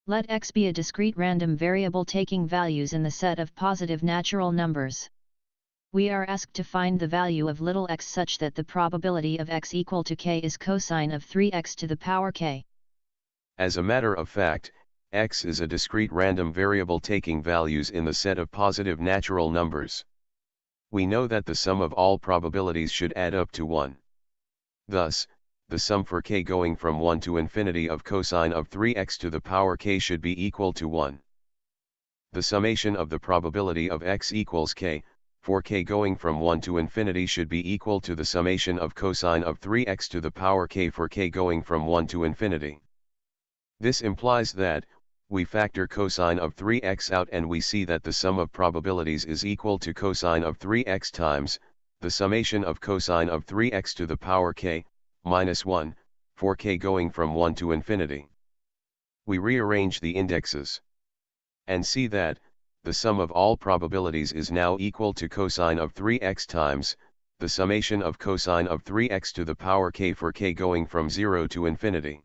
Let x be a discrete random variable taking values in the set of positive natural numbers. We are asked to find the value of little x such that the probability of x equal to k is cosine of 3x to the power k. As a matter of fact, x is a discrete random variable taking values in the set of positive natural numbers. We know that the sum of all probabilities should add up to 1. Thus, the sum for k going from 1 to infinity of cosine of 3x to the power k should be equal to 1. The summation of the probability of x equals k, for k going from 1 to infinity should be equal to the summation of cosine of 3x to the power k for k going from 1 to infinity. This implies that, we factor cosine of 3x out and we see that the sum of probabilities is equal to cosine of 3x times, the summation of cosine of 3x to the power k, minus 1, for k going from 1 to infinity. We rearrange the indexes. And see that, the sum of all probabilities is now equal to cosine of 3x times, the summation of cosine of 3x to the power k for k going from 0 to infinity.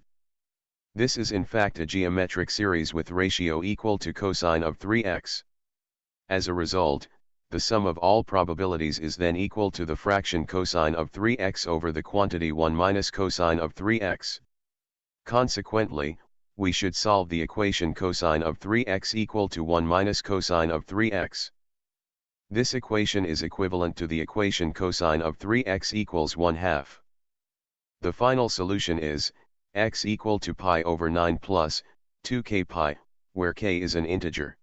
This is in fact a geometric series with ratio equal to cosine of 3x. As a result, the sum of all probabilities is then equal to the fraction cosine of 3x over the quantity 1 minus cosine of 3x. Consequently, we should solve the equation cosine of 3x equal to 1 minus cosine of 3x. This equation is equivalent to the equation cosine of 3x equals 1/2. The final solution is, x equal to pi over 9 plus 2k pi, where k is an integer.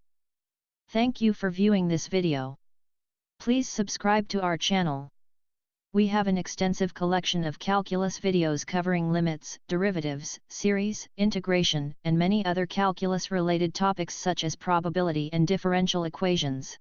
Thank you for viewing this video. Please subscribe to our channel. We have an extensive collection of calculus videos covering limits, derivatives, series, integration, and many other calculus-related topics such as probability and differential equations.